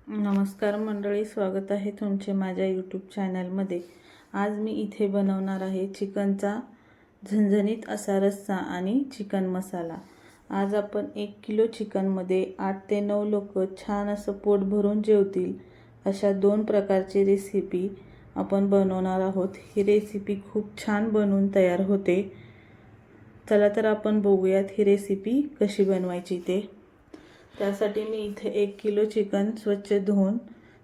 नमस्कार मंडळी, स्वागत आहे तुमचे माझ्या यूट्यूब चॅनलमध्ये। आज मी इथे बनवणार आहे चिकनचा झणझणीत असा रस्सा आणि चिकन मसाला। आज आपण 1 किलो चिकनमध्ये 8 ते 9 लोक छान असं पोट भरून जेवतील अशा 2 प्रकारची रेसिपी आपण बनवणार आहोत। ही रेसिपी खूप छान बनून तयार होते। चला तर आपण बघूयात ही रेसिपी कशी बनवायची ते। त्यासाठी मी इथे 1 किलो चिकन स्वच्छ धुवून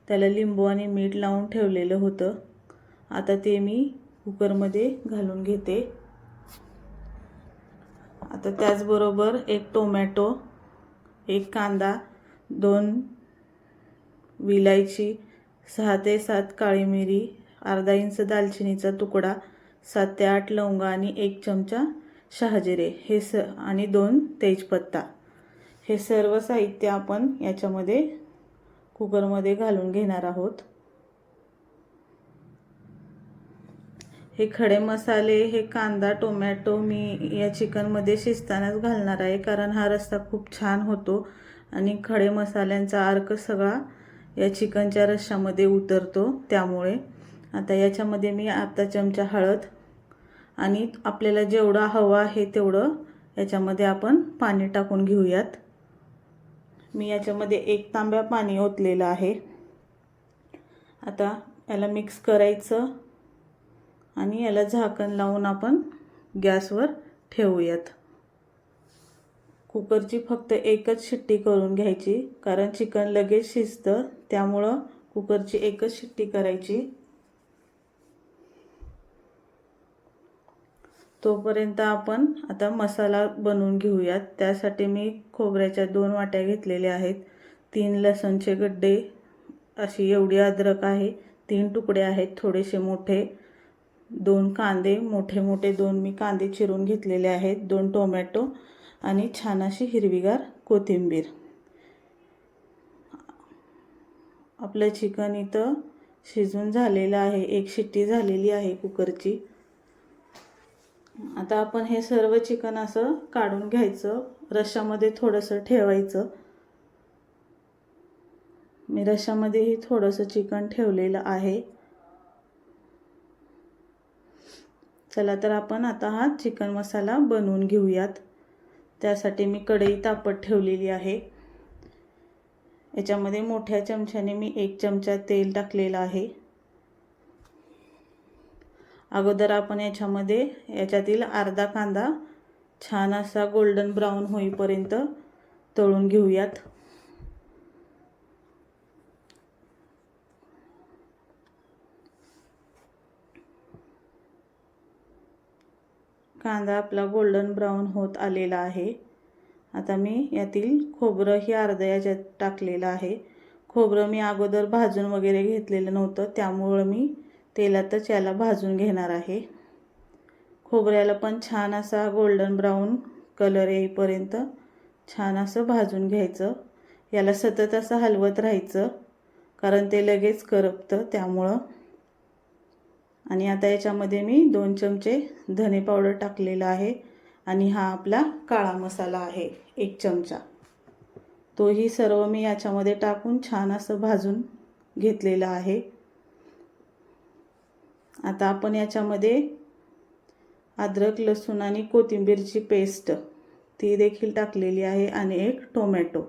त्याला लिंबू आणि मीठ लावून ठेवलेलं होतं। आता ते मी कुकरमध्ये घालून घेते। आता त्याचबरोबर 1 टोमॅटो, 1 कांदा, 2 विलायची, 6 ते 7 काळी मिरी, अर्धा इंच दालचिनीचा तुकडा, 7 ते 8 लवंगा आणि 1 चमचा शहाजिरे हे आणि 2 तेजपत्ता हे सर्व साहित्य आपण याच्यामध्ये कुकरमध्ये घालून घेणार आहोत। हे खडे मसाले, हे कांदा, टोमॅटो मी या चिकनमध्ये शिजतानाच घालणार आहे, कारण हा रस्सा खूप छान होतो आणि खडे मसाल्यांचा अर्क सगळा या चिकनच्या रस्स्यामध्ये उतरतो। त्यामुळे आता याच्यामध्ये मी अर्धा चमचा हळद आणि आपल्याला जेवढा हवा आहे तेवढं याच्यामध्ये आपण पाणी टाकून घेऊयात। मी याच्यामध्ये 1 तांब्या पाणी ओतलेलं आहे। आता याला मिक्स करायचं आणि याला झाकण लावून आपण गॅसवर ठेवूयात। कुकरची फक्त एकच शिट्टी करून घ्यायची, कारण चिकन लगेच शिजतं, त्यामुळे कुकरची एकच शिट्टी करायची। तोपर्यंत आपण आता मसाला बनवून घेऊयात। त्यासाठी मी खोबऱ्याच्या 2 वाट्या घेतलेल्या आहेत, 3 लसूणचे गड्डे, अशी एवढी अद्रक आहे, 3 तुकडे आहेत थोडेसे मोठे, 2 कांदे मोठे मोठे 2 मी कांदे चिरून घेतलेले आहेत, 2 टोमॅटो आणि छान अशी हिरवीगार कोथिंबीर। आपलं चिकन इथं शिजून झालेलं आहे, 1 शिट्टी झालेली आहे कुकरची। आता आपण हे सर्व चिकन असं काढून घ्यायचं, रश्श्यामध्ये थोडंसं ठेवायचं। मी रश्श्यामध्येही थोडंसं चिकन ठेवलेलं आहे। चला तर आपण आता हा चिकन मसाला बनवून घेऊयात। त्यासाठी मी कढई तापत ठेवलेली आहे। याच्यामध्ये मोठ्या चमच्याने मी 1 चमचा तेल टाकलेलं आहे। अगोदर आपण याच्यातील अर्धा कांदा छान असा गोल्डन ब्राउन होईपर्यंत तळून घेऊयात। कांदा आपला गोल्डन ब्राउन होत आलेला आहे। आता मी यातील खोबरं ही अर्धा याच्यात टाकलेलं आहे। खोबरं मी अगोदर भाजून वगैरे घेतलेलं नव्हतं, त्यामुळे मी तेलातच याला भाजून घेणार आहे। खोबऱ्याला पण छान असा गोल्डन ब्राउन कलर येईपर्यंत छान असं भाजून घ्यायचं। याला सतत असं हलवत राहायचं, कारण ते लगेच करपतं त्यामुळं। आणि आता याच्यामध्ये मी 2 चमचे धने पावडर टाकलेला आहे आणि हा आपला काळा मसाला आहे 1 चमचा, तोही सर्व मी याच्यामध्ये टाकून छान असं भाजून घेतलेला आहे। आता आपण याच्यामध्ये अद्रक, लसूण आणि कोथिंबीरची पेस्ट ती देखील टाकलेली आहे आणि 1 टोमॅटो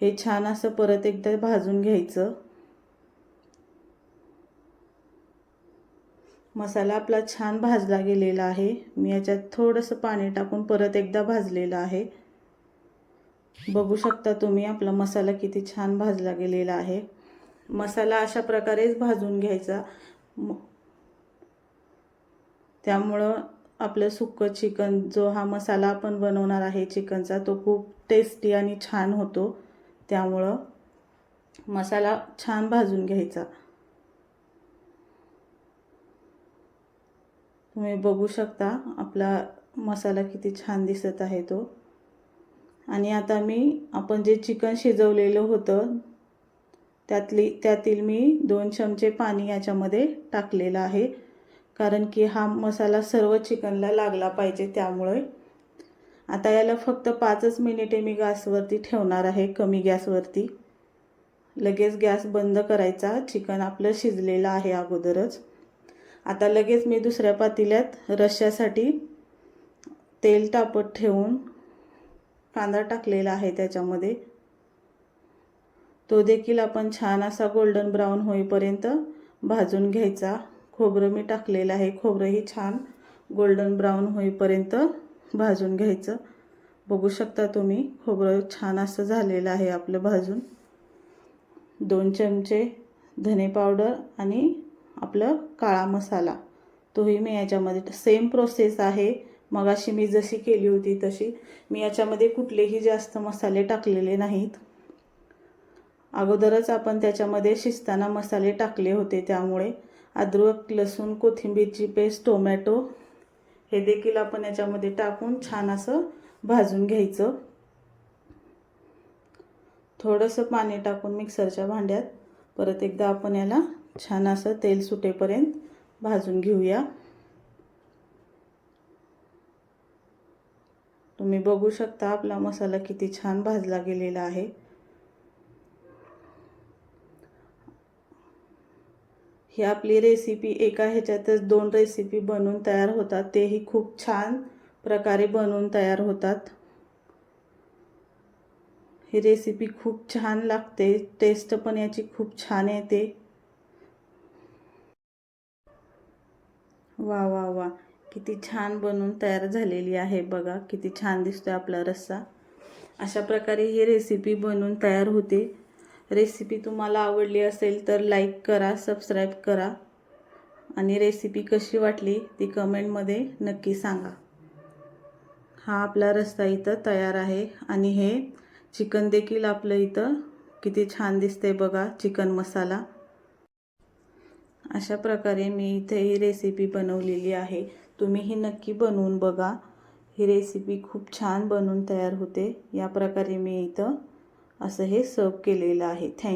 हे छान असं परत एकदा भाजून घ्यायचं। मसाला आपला छान भाजला गेलेला आहे। मी याच्यात थोडंसं पाणी टाकून परत एकदा भाजलेला आहे। बघू शकता तुम्ही आपला मसाला किती छान भाजला गेलेला आहे। मसाला अशा प्रकारेच भाजून घ्यायचा, त्यामुळं आपलं सुक्कं चिकन, जो हा मसाला आपण बनवणार आहे चिकनचा, तो खूप टेस्टी आणि छान होतो। त्यामुळं मसाला छान भाजून घ्यायचा। तुम्ही बघू शकता आपला मसाला किती छान दिसत आहे तो। आणि आता आपण जे चिकन शिजवलेलं होतं त्यातील मी 2 चमचे पाणी याच्यामध्ये टाकलेलं आहे, कारण की हा मसाला सर्व चिकनला लागला पाहिजे, त्यामुळे। आता याला फक्त 5च मिनिटे मी गॅसवरती ठेवणार आहे, कमी गॅसवरती। लगेच गॅस बंद करायचा. चिकन आपलं शिजलेलं आहे अगोदरच. आता लगेच मी दुसऱ्या पातेल्यात रश्श्यासाठी तेल तापत ठेवून कांदा टाकलेला आहे त्याच्यामध्ये. तो देखील आपण छान असा गोल्डन ब्राऊन होईपर्यंत भाजून घ्यायचा. खोबरं मी टाकलेलं आहे. खोबरंही छान गोल्डन ब्राऊन होईपर्यंत भाजून घ्यायचं. बघू शकता तुम्ही खोबरं छान असं झालेलं आहे आपलं भाजून. 2 चमचे धने पावडर आणि आपलं काळा मसाला तोही मी याच्यामध्ये सेम प्रोसेस आहे. मगाशी मी जशी केली होती तशी. मी याच्यामध्ये कुठलेही जास्त मसाले टाकलेले नाहीत. अगोदरच आपण त्याच्यामध्ये शिजताना मसाले टाकले होते, त्यामुळे अद्रक, लसूण, कोथिंबीरची पेस्ट, टोमॅटो हे देखील आपण याच्यामध्ये टाकून छान असं भाजून घ्यायचं. थोडंसं पाणी टाकून मिक्सरच्या भांड्यात परत एकदा आपण याला छान असं तेल सुटेपर्यंत भाजून घेऊया. तुम्ही बघू शकता आपला मसाला किती छान भाजला गेलेला आहे. ही आपली रेसिपी एका ह्याच्यातच 2 रेसिपी बनवून तयार होतात. तेही खूप छान प्रकारे बनवून तयार होतात. ही रेसिपी खूप छान लागते. टेस्ट पण याची खूप छान येते. वा वा वा, किती छान बनवून तयार झालेली आहे. बघा किती छान दिसतोय आपला रस्सा. अशा प्रकारे ही रेसिपी बनवून तयार होते. रेसिपी तुम्हाला आवडली असेल तर लाईक करा, सबस्क्राईब करा आणि रेसिपी कशी वाटली ती कमेंटमध्ये नक्की सांगा. हा आपला रस्सा इथं तयार आहे आणि हे चिकन देखील आपलं इथं किती छान दिसते बघा. चिकन मसाला अशा प्रकारे मी इथे ही रेसिपी बनवलेली आहे. तुम्ही ही नक्की बनवून बघा. ही रेसिपी खूप छान बनवून तयार होते. या प्रकारे मी इथं असं हे सर्व केलेलं आहे. थँक्यू.